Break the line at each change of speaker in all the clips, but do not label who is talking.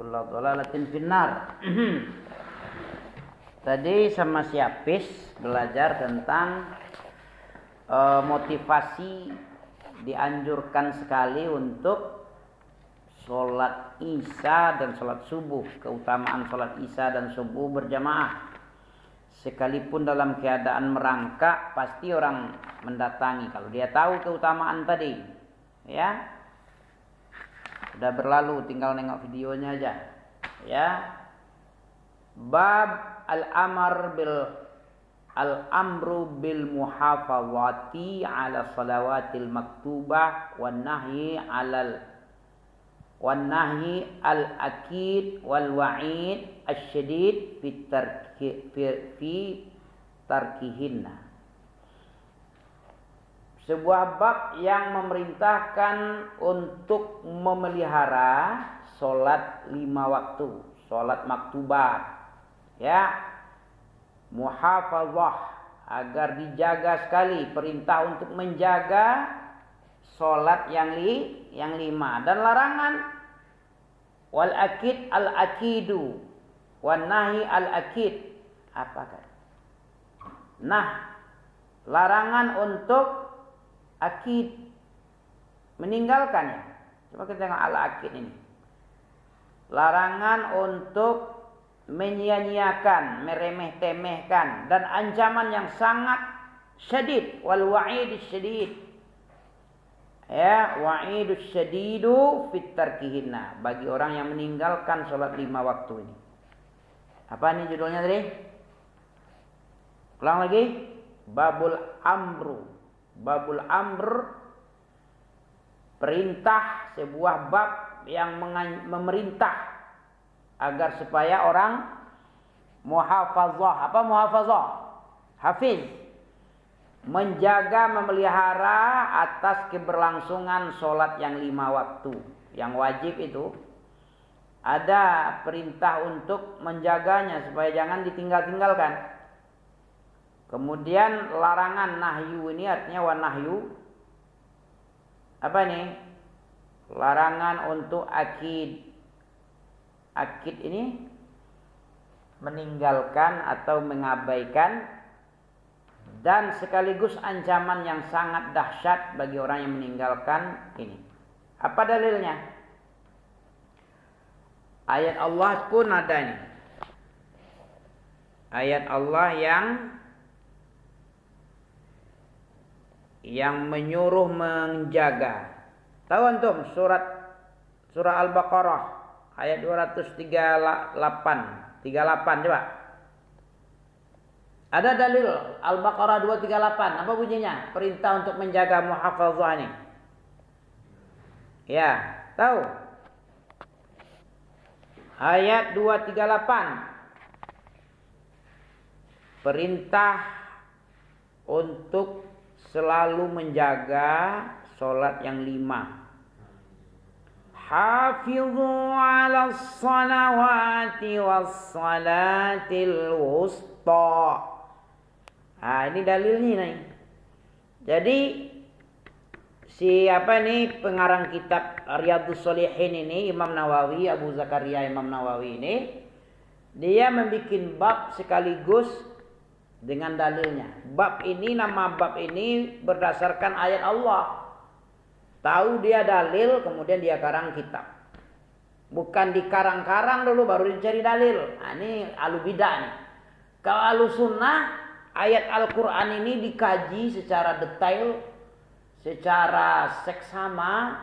kullu dhalalatin finnar. Tadi sama si Apis belajar tentang motivasi dianjurkan sekali untuk sholat isya dan sholat subuh. Keutamaan sholat isya dan subuh berjamaah. Sekalipun dalam keadaan merangkak, pasti orang mendatangi kalau dia tahu keutamaan tadi. Ya, sudah berlalu, tinggal nengok videonya aja. Ya, bab al-amru bil muhafazati ala salawatil maktubah wan nahyi al-akid wal wa'id asyadid fi tarkihinna. Sebuah bab yang memerintahkan untuk memelihara solat 5 waktu, solat maktubah, ya, muhafazah, agar dijaga sekali, perintah untuk menjaga solat yang 5, dan larangan wal akid al akidu wan nahi al akid. Apakah? Nah, larangan untuk akid, meninggalkannya. Coba kita tengok al-akid ini. Larangan untuk menyia-nyiakan, meremeh-temehkan, dan ancaman yang sangat syadid, wal wa'id syadid. Ya, wa'idus syadidu fit tarkihinna, bagi orang yang meninggalkan salat 5 waktu ini. Apa ini judulnya tadi? Ulang lagi. Babul amru. Babul amr, perintah, sebuah bab yang memerintah agar supaya orang muhafazah. Apa muhafazah? Hafiz, menjaga, memelihara atas keberlangsungan solat yang 5 waktu. Yang wajib itu ada perintah untuk menjaganya supaya jangan ditinggal-tinggalkan. Kemudian larangan, nahyu ini artinya wa nahyu. Apa ini? Larangan untuk akid. Akid ini meninggalkan atau mengabaikan, dan sekaligus ancaman yang sangat dahsyat bagi orang yang meninggalkan ini. Apa dalilnya? Ayat Allah pun ada ini. Ayat Allah yang menyuruh menjaga. Tahu antum surah Al-Baqarah ayat 238 coba. Ada dalil Al-Baqarah 238. Apa bunyinya? Perintah untuk menjaga muhafazah ini. Ya, tahu? Ayat 238. Perintah untuk selalu menjaga solat yang 5. Hafizu 'ala salawati was salatil wusta. Ini dalilnya nih. Jadi pengarang kitab Riyadhus Shalihin ini, Imam Nawawi, Abu Zakaria Imam Nawawi ini, dia membuat bab sekaligus dengan dalilnya. Nama bab ini berdasarkan ayat Allah. Tahu dia dalil, kemudian dia karang kitab. Bukan dikarang-karang dulu baru dicari dalil. Ini ahlu bidah nih. Kalau ahlu sunnah, ayat Al-Quran ini dikaji secara detail, secara seksama,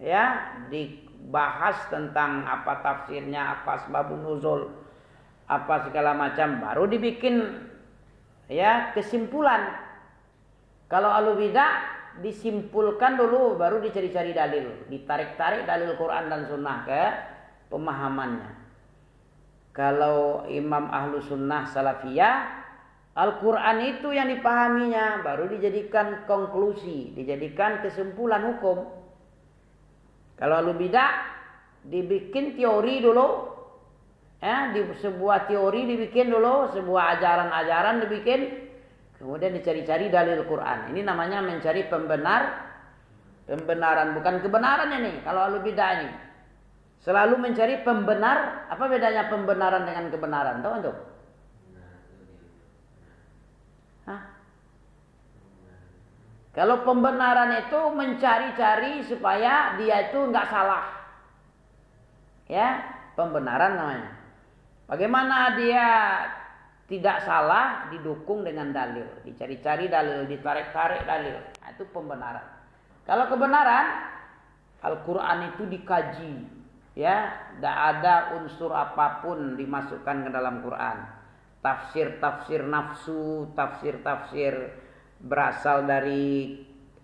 ya, dibahas tentang apa tafsirnya, apa sebabun nuzul, apa segala macam, baru dibikin, ya, kesimpulan. Kalau ahlu bidah disimpulkan dulu, baru dicari-cari dalil, ditarik-tarik dalil Quran dan Sunnah ke pemahamannya. Kalau Imam Ahlu Sunnah Salafiyah, Al-Quran itu yang dipahaminya, baru dijadikan konklusi, dijadikan kesimpulan hukum. Kalau Ahlu bidah dibikin teori dulu, ya, di sebuah teori dibikin dulu, sebuah ajaran-ajaran dibikin, kemudian dicari-cari dalil Quran. Ini namanya mencari pembenaran, bukan kebenarannya nih. Kalau ahlu bidah ini, Selalu mencari pembenar. Apa bedanya pembenaran dengan kebenaran? Tahu antum? Hah? Kalau pembenaran itu mencari-cari supaya dia itu nggak salah. Ya, pembenaran namanya. Bagaimana dia tidak salah didukung dengan dalil. Dicari-cari dalil, ditarik-tarik dalil. Nah, itu pembenaran. Kalau kebenaran, Al-Quran itu dikaji. Ya, tidak ada unsur apapun dimasukkan ke dalam Quran. Tafsir-tafsir nafsu, tafsir-tafsir berasal dari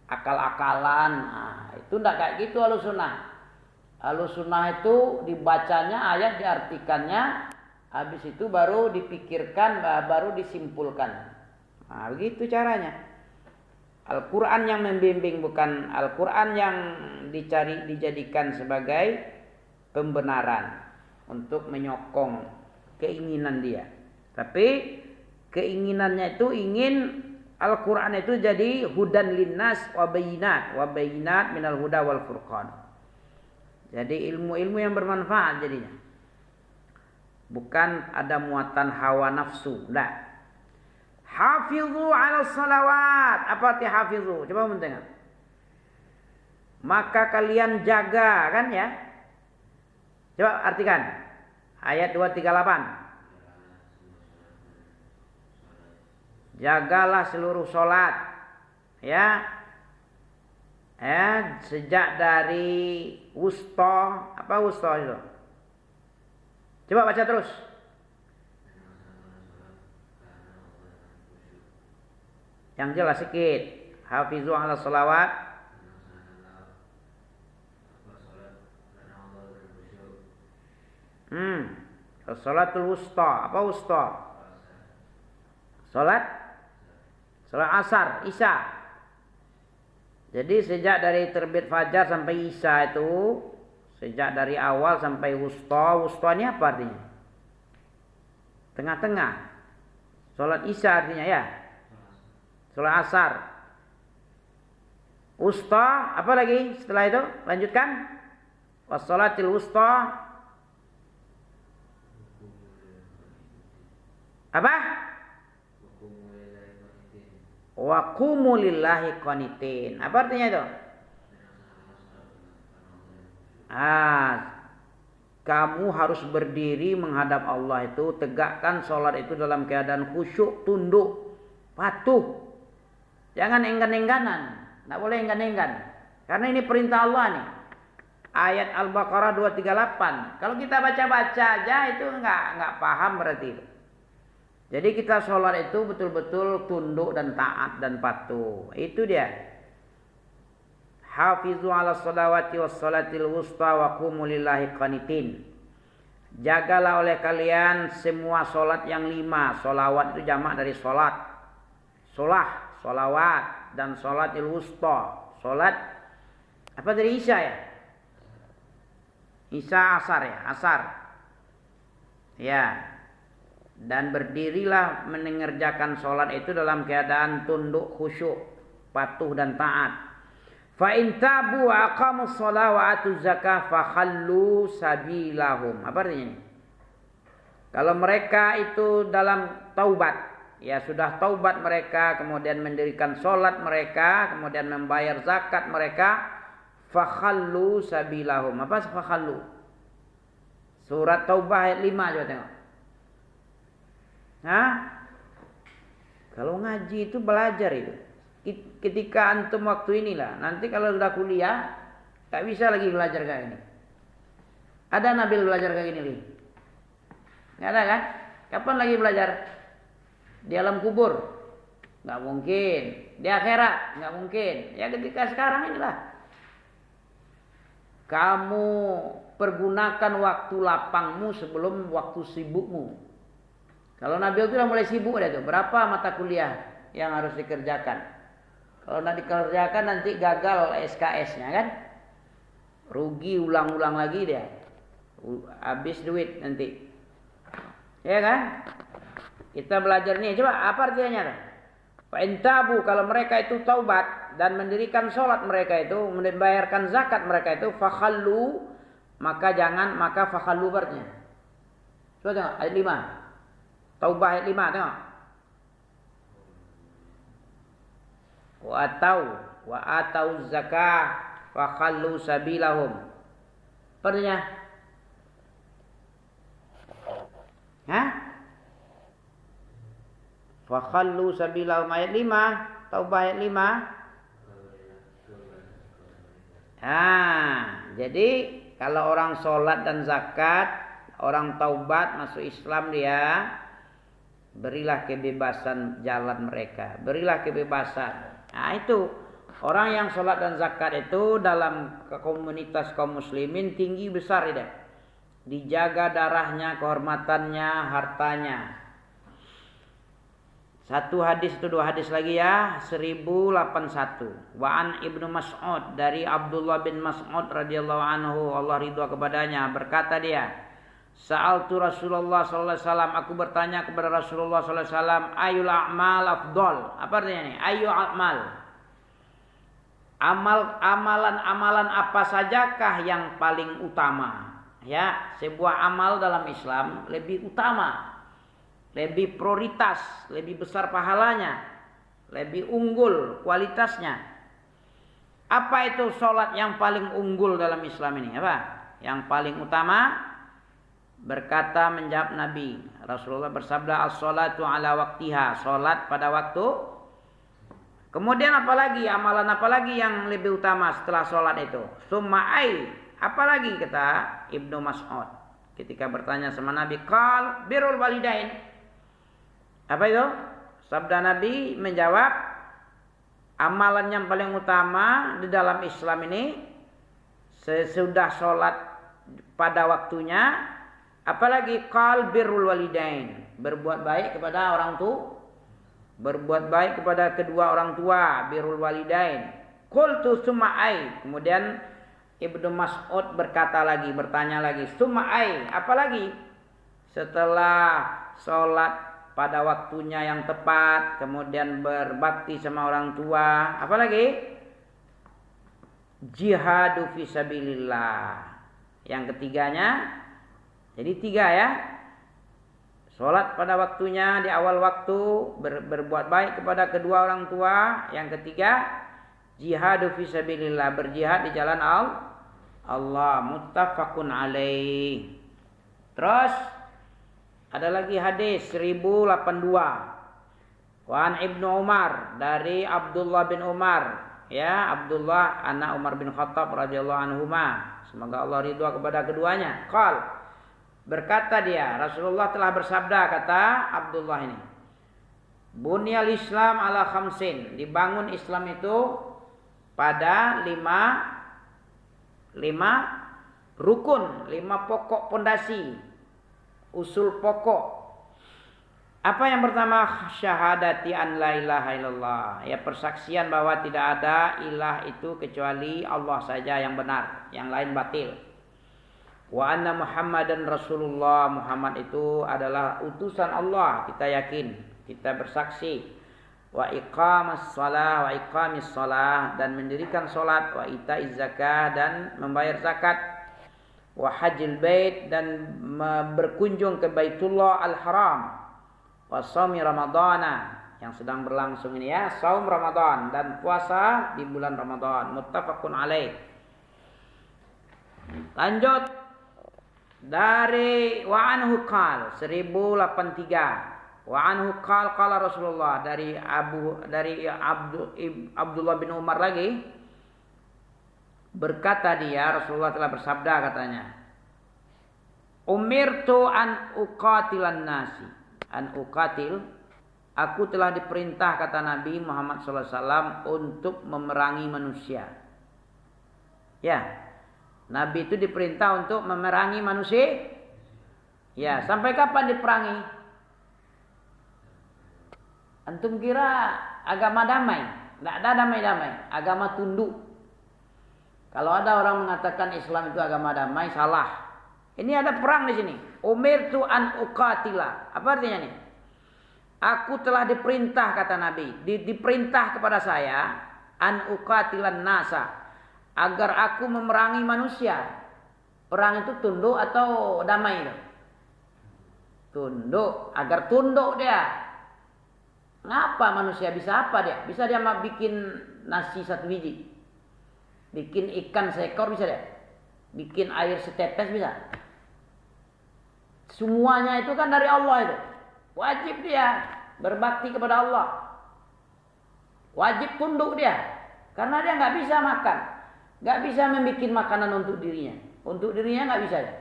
akal-akalan. Nah, itu tidak kayak gitu Ahlussunnah. Ahlussunnah itu dibacanya ayat, diartikannya, habis itu baru dipikirkan, baru disimpulkan. Nah, begitu caranya. Al-Quran yang membimbing, bukan Al-Quran yang dijadikan sebagai pembenaran untuk menyokong keinginan dia. Tapi keinginannya itu ingin Al-Quran itu jadi hudan linnas wa bayinat minal huda wal furqan. Jadi ilmu-ilmu yang bermanfaat jadinya. Bukan ada muatan hawa nafsu. Nah. Hafizu ala salawat. Apa arti hafizu? Coba mendengar. Maka kalian jaga, kan ya? Coba artikan. Ayat 238. Jagalah seluruh solat. Ya. Sejak dari wusta. Apa wusta itu? Coba baca terus. Yang jelas sedikit. Hafizu ala salawat. Salatul wusta. Apa wusta? Salat asar, isya. Jadi sejak dari terbit fajar sampai isya itu, sejak dari awal sampai wusta. Wusta ini apa artinya? Tengah-tengah. Salat isya artinya ya. Salat asar. Wusta, apa lagi setelah itu? Lanjutkan. Wassalatil wusta. Apa? Wa qumu lillahi qanitin. Apa artinya itu? Kamu harus berdiri menghadap Allah itu, tegakkan sholat itu dalam keadaan khusyuk, tunduk, patuh. Jangan enggan-engganan. Tidak boleh enggan-enggan. Karena ini perintah Allah nih. Ayat Al-Baqarah 238. Kalau kita baca-baca aja itu enggak paham berarti itu. Jadi kita sholat itu betul-betul tunduk dan taat dan patuh. Itu dia. Hafizu ala salawati was salatil wusta wa qumu lillahi qanitin. Jagalah oleh kalian semua sholat yang 5. Sholawat itu jamak dari sholat. Sholawat dan sholatil wusta. Sholat apa dari isya ya? Isya asar ya, asar. Ya. Dan berdirilah mengerjakan sholat itu dalam keadaan tunduk, khusyuk, patuh dan taat. Fa in tabu wa aqamus shalah wa atuz zakah fa khallu sabilahum. Apa artinya ini? Kalau mereka itu dalam taubat, ya sudah taubat mereka, kemudian mendirikan sholat mereka, kemudian membayar zakat mereka, fa khallu sabilahum. Apa fa khallu? Surat Taubah ayat 5 coba tengok. Kalau ngaji itu belajar itu. Ketika antum waktu inilah, nanti kalau sudah kuliah tak bisa lagi belajar kayak ini. Ada Nabil belajar kayak gini nih? Nggak ada kan? Kapan lagi belajar? Di alam kubur? Nggak mungkin. Di akhirat? Nggak mungkin. Ya ketika sekarang inilah. Kamu pergunakan waktu lapangmu sebelum waktu sibukmu. Kalau Nabil itu udah mulai sibuk dia tuh. Berapa mata kuliah yang harus dikerjakan? Kalau tidak dikerjakan nanti gagal SKS-nya kan? Rugi ulang-ulang lagi dia. Habis duit nanti. Ya kan? Kita belajar nih. Coba apa artinya? Fa'intabu, kalau mereka itu taubat dan mendirikan sholat mereka itu, membayarkan zakat mereka itu, fakhallu, maka fakhallu berarti. Coba tengok ayat 5. Taubah ayat 5 tengok. Wa atau zakah fakhallu sabilahum. Artinya fakhallu sabilahum ayat 5, Taubah ayat 5. Jadi kalau orang sholat dan zakat, orang taubat masuk Islam dia, berilah kebebasan jalan mereka, berilah kebebasan. Itu orang yang sholat dan zakat itu dalam komunitas kaum muslimin tinggi besar dia. Dijaga darahnya, kehormatannya, hartanya. Satu hadis itu, dua hadis lagi ya, 1081. Wa an Ibnu Mas'ud, dari Abdullah bin Mas'ud radhiyallahu anhu, Allah ridha kepadanya, berkata dia, Sa'altu Rasulullah sallallahu alaihi wasallam, aku bertanya kepada Rasulullah sallallahu alaihi wasallam, ayul a'mal afdal. Apa artinya ini? Ayu a'mal. Amalan apa sajakah yang paling utama? Ya, sebuah amal dalam Islam lebih utama, lebih prioritas, lebih besar pahalanya, lebih unggul kualitasnya. Apa itu sholat yang paling unggul dalam Islam ini? Apa? Yang paling utama? Berkata, menjawab Nabi, Rasulullah bersabda, as-sholatu ala waktiha, sholat pada waktu. Kemudian apalagi, amalan apalagi yang lebih utama setelah sholat itu? Summa'ai, apalagi kata Ibnu Mas'ud ketika bertanya sama Nabi, qal birrul walidain. Apa itu? Sabda Nabi menjawab, amalan yang paling utama di dalam Islam ini sesudah sholat pada waktunya, apalagi qal birrul walidain, berbuat baik kepada orang tua, berbuat baik kepada kedua orang tua, birrul walidain. Qultu summa'ai, kemudian Ibnu Mas'ud bertanya lagi, summa'ai, apalagi setelah sholat pada waktunya yang tepat, kemudian berbakti sama orang tua, apalagi jihadu fisabilillah. Yang ketiganya, jadi 3 ya, sholat pada waktunya di awal waktu, berbuat baik kepada kedua orang tua. Yang ketiga, jihadu fisabilillah, berjihad di jalan Allah. Muttafaqun alaih. Terus ada lagi hadis 1082. Wan Ibnu Umar, dari Abdullah bin Umar, ya, Abdullah anak Umar bin Khattab radhiyallahu anhuma, semoga Allah ridha kepada keduanya. Qal, berkata dia, Rasulullah telah bersabda, kata Abdullah ini, Bunyal Islam ala khamsin, dibangun Islam itu pada 5 rukun, 5 pokok pondasi, usul pokok. Apa yang pertama? Syahadati an la ilaha illallah, ya, persaksian bahwa tidak ada ilah itu kecuali Allah saja yang benar, yang lain batil. Wa anna Muhammadan Rasulullah, Muhammad itu adalah utusan Allah, kita yakin, kita bersaksi. Wa iqamas shalah, wa iqamis shalah, dan mendirikan salat, wa itaiz zakah, dan membayar zakat, wa hajjil bait, dan berkunjung ke Baitullah Al-Haram, wa shaumi Ramadana, yang sedang berlangsung ini ya, saum Ramadan, dan puasa di bulan Ramadan. Muttafaqun alaih. Lanjut dari wa anhu qal 1083. Wa anhu qal qala Rasulullah, dari Abdullah bin Umar lagi, berkata dia, Rasulullah telah bersabda katanya, umirtu an uqatilan nasi, an uqatil, aku telah diperintah, kata Nabi Muhammad SAW, untuk memerangi manusia. Ya, Nabi itu diperintah untuk memerangi manusia. Ya, sampai kapan diperangi? Antum kira agama damai? Tidak ada damai-damai, agama tunduk. Kalau ada orang mengatakan Islam itu agama damai, salah. Ini ada perang di sini. Umirtu an uqatila. Apa artinya ini? Aku telah diperintah, kata Nabi, diperintah kepada saya, an uqatilan nasa, agar aku memerangi manusia. Perang itu tunduk atau damai itu? Tunduk, agar tunduk dia. Ngapa manusia bisa apa dia? Bisa dia bikin nasi satu biji. Bikin ikan seekor bisa dia. Bikin air setetes bisa. Semuanya itu kan dari Allah itu. Wajib dia berbakti kepada Allah. Wajib tunduk dia. Karena dia nggak bisa makan. Nggak bisa membuat makanan untuk dirinya. Untuk dirinya nggak bisa ya.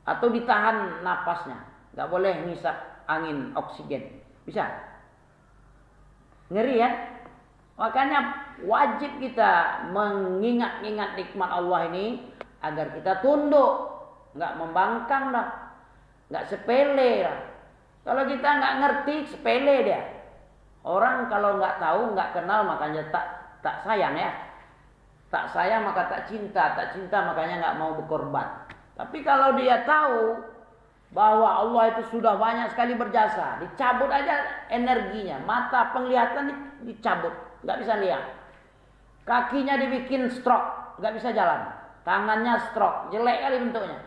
Atau ditahan napasnya. Nggak boleh ngisap angin oksigen. Bisa. Ngeri ya. Makanya wajib kita mengingat-ingat nikmat Allah ini agar kita tunduk. Nggak membangkang dah. Nggak sepele dah. Kalau kita nggak ngerti, sepele dia. Orang kalau nggak tahu, nggak kenal, makanya tak sayang ya. Tak sayang maka tak cinta makanya nggak mau berkorban. Tapi kalau dia tahu bahwa Allah itu sudah banyak sekali berjasa, dicabut aja energinya, mata penglihatan dicabut, nggak bisa lihat. Kakinya dibikin stroke, nggak bisa jalan. Tangannya stroke, jelek kali bentuknya.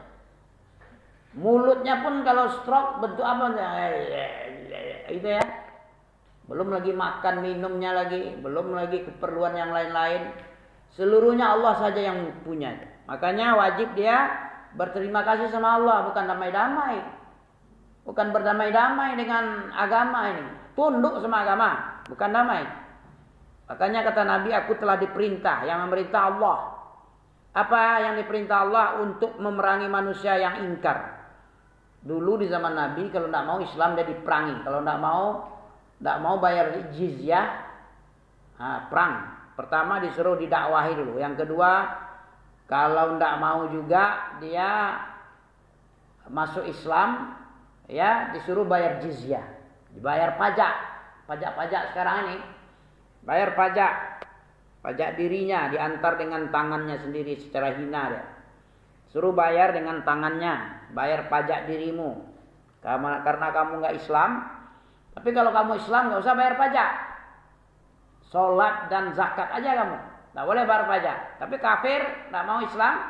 Mulutnya pun kalau stroke bentuk apa? Itu ya. Belum lagi makan minumnya lagi, belum lagi keperluan yang lain-lain. Seluruhnya Allah saja yang punya. Makanya wajib dia berterima kasih sama Allah, bukan damai-damai. Bukan berdamai-damai dengan agama ini. Tunduk sama agama, bukan damai. Makanya kata Nabi, aku telah diperintah, yang memerintah Allah. Apa yang diperintah Allah? Untuk memerangi manusia yang ingkar. Dulu di zaman Nabi kalau tidak mau Islam dia diperangi. Kalau tidak mau bayar jizyah, perang. Pertama disuruh didakwahi dulu. Yang kedua, kalau tidak mau juga dia masuk Islam, ya disuruh bayar jizyah, dibayar pajak. Pajak sekarang ini bayar pajak dirinya diantar dengan tangannya sendiri secara hina dia. Suruh bayar dengan tangannya, bayar pajak dirimu. Karena kamu nggak Islam. Tapi kalau kamu Islam nggak usah bayar pajak. Sholat dan zakat aja kamu, nggak boleh bayar pajak. Tapi kafir nggak mau Islam,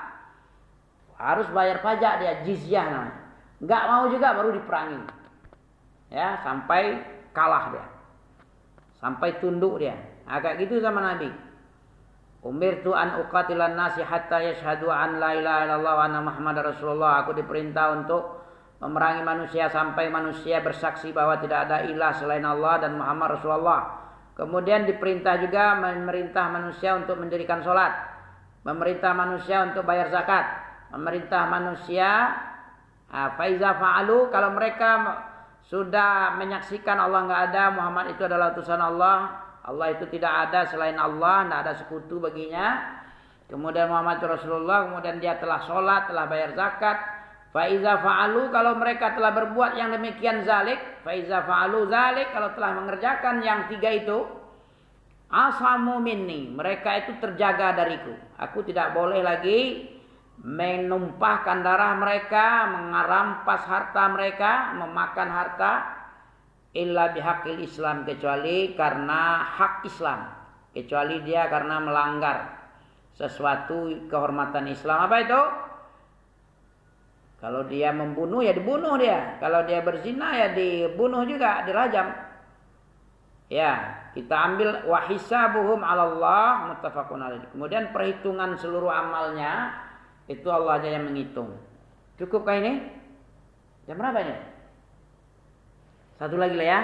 harus bayar pajak dia, jizyah namanya. Nggak mau juga baru diperangi. Ya, sampai kalah dia, sampai tunduk dia. Agak gitu sama Nabi. Umirtu an uqatilan nasi hatta yashhadu an la ilaha illallah wa anna Muhammadar Rasulullah. Aku diperintah untuk memerangi manusia sampai manusia bersaksi bahwa tidak ada ilah selain Allah dan Muhammad Rasulullah. Kemudian diperintah juga memerintah manusia untuk mendirikan sholat, memerintah manusia untuk bayar zakat, memerintah manusia faiza fa'alu, kalau mereka sudah menyaksikan Allah nggak ada, Muhammad itu adalah utusan Allah, Allah itu tidak ada selain Allah, tidak ada sekutu baginya. Kemudian Muhammad Rasulullah, kemudian dia telah sholat, telah bayar zakat. Faiza fa'alu, kalau mereka telah berbuat yang demikian zalik, faiza fa'alu zalik, kalau telah mengerjakan yang tiga itu, asamu minni, mereka itu terjaga dariku. Aku tidak boleh lagi menumpahkan darah mereka, mengerampas harta mereka, memakan harta, illa bihaqil Islam, kecuali karena hak Islam, kecuali dia karena melanggar sesuatu kehormatan Islam. Apa itu? Kalau dia membunuh ya dibunuh dia. Kalau dia berzina ya dibunuh juga, dirajam. Ya, kita ambil wa hisabuhum 'ala Allah muttafaqun alaih. Kemudian perhitungan seluruh amalnya itu Allah aja yang menghitung. Cukupkah ini? Jam berapa ini? Satu lagi lah ya.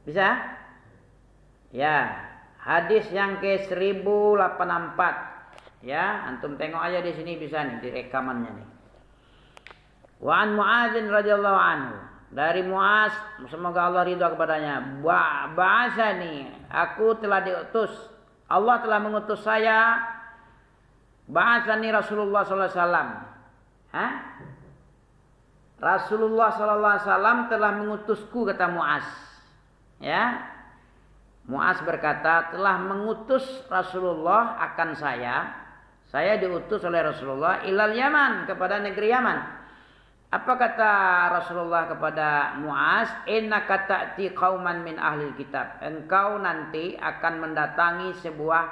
Bisa? Ya, hadis yang ke 1084. Ya, antum tengok aja di sini bisa nih di rekamannya nih. Wa an Mu'adzin radhiyallahu anhu, dari Mu'az semoga Allah ridha kepadanya, ba'asani, aku telah diutus, Allah telah mengutus saya, ba'asani Rasulullah sallallahu alaihi wasallam. Rasulullah sallallahu alaihi wasallam telah mengutusku, kata Mu'az. Ya. Mu'az berkata, telah mengutus Rasulullah akan saya diutus oleh Rasulullah ilal Yaman, kepada negeri Yaman. Apa kata Rasulullah kepada Mu'az? Innaka ta'ti qauman min ahlil kitab. Engkau nanti akan mendatangi sebuah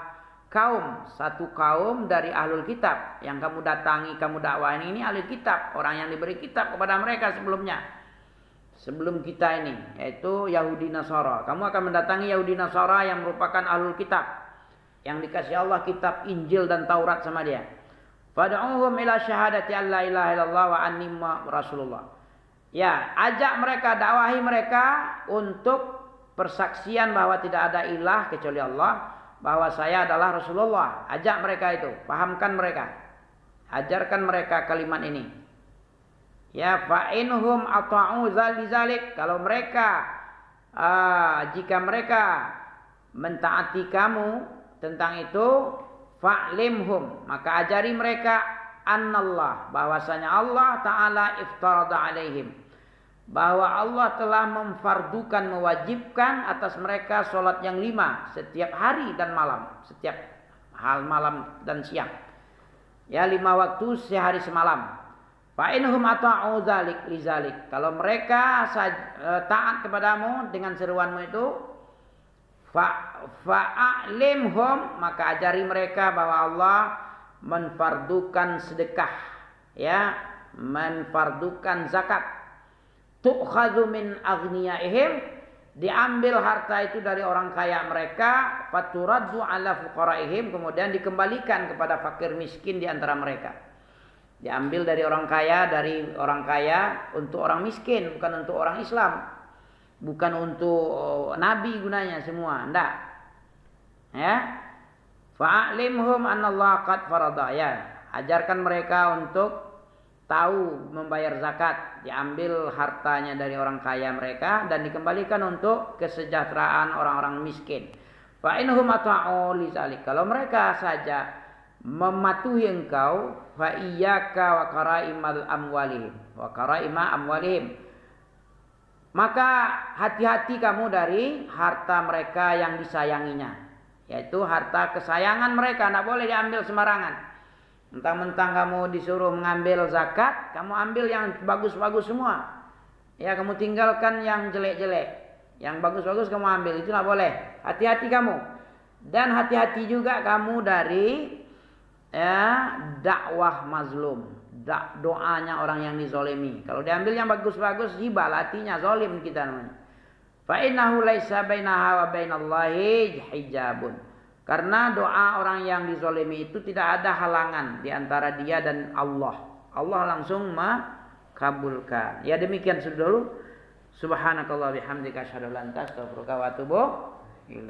satu kaum dari ahlul kitab yang kamu datangi, kamu dakwahi ini ahlul kitab, orang yang diberi kitab kepada mereka sebelum kita ini, yaitu Yahudi Nasara. Kamu akan mendatangi Yahudi Nasara yang merupakan ahlul kitab, yang dikasih Allah kitab Injil dan Taurat sama dia. Fad'uhum ila syahadati alla ilaha illallah wa anni rasulullah. Ya, ajak mereka, dakwahi mereka untuk persaksian bahwa tidak ada ilah kecuali Allah, bahwa saya adalah Rasulullah. Ajak mereka itu, pahamkan mereka, ajarkan mereka kalimat ini. Ya, fa inhum ata'u zalik, kalau mereka jika mereka mentaati kamu tentang itu, fa'limhum, maka ajari mereka annallah, bahwasanya Allah taala iftarada alaihim, bahwa Allah telah memfardukan, mewajibkan atas mereka sholat yang 5 setiap hari dan malam, setiap hal malam dan siang. Ya, 5 waktu sehari semalam. Fa inhum ata'u dzalik lizalik, kalau mereka taat kepadamu dengan seruanmu itu, fa'alimhum, maka ajari mereka bahwa Allah menfardukan sedekah, ya, menfardukan zakat. Tu'khadhu min aghniyaihim, diambil harta itu dari orang kaya mereka, faturaddu ala fuqaraihim, kemudian dikembalikan kepada fakir miskin di antara mereka. Diambil dari orang kaya untuk orang miskin, bukan untuk orang Islam, bukan untuk nabi gunanya semua, enggak. Ya. Fa'alimhum anallaha qad farada, ya. Ajarkan mereka untuk tahu membayar zakat, diambil hartanya dari orang kaya mereka dan dikembalikan untuk kesejahteraan orang-orang miskin. Fa inhum ata'u lizalik, kalau mereka saja mematuhi engkau, fa iyyaka wa qaraimal amwalihim wa qaraima amwalihim, maka hati-hati kamu dari harta mereka yang disayanginya, yaitu harta kesayangan mereka, tidak boleh diambil sembarangan. Mentang-mentang kamu disuruh mengambil zakat, kamu ambil yang bagus-bagus semua. Ya, kamu tinggalkan yang jelek-jelek. Yang bagus-bagus kamu ambil, itu tidak boleh. Hati-hati kamu. Dan hati-hati juga kamu dari dakwah mazlum, doanya orang yang dizolimi. Kalau diambil yang bagus-bagus, hibal, artinya zolim kita namanya. Fa innahu laisa bainaha wa bainallahi hijabun. Karena doa orang yang dizolimi itu tidak ada halangan di antara dia dan Allah. Allah langsung makabulkan. Ya, demikian dulu. Subhanakallah bihamdika asyhadu an la ilaha illa anta astaghfiruka wa atubu ilaik.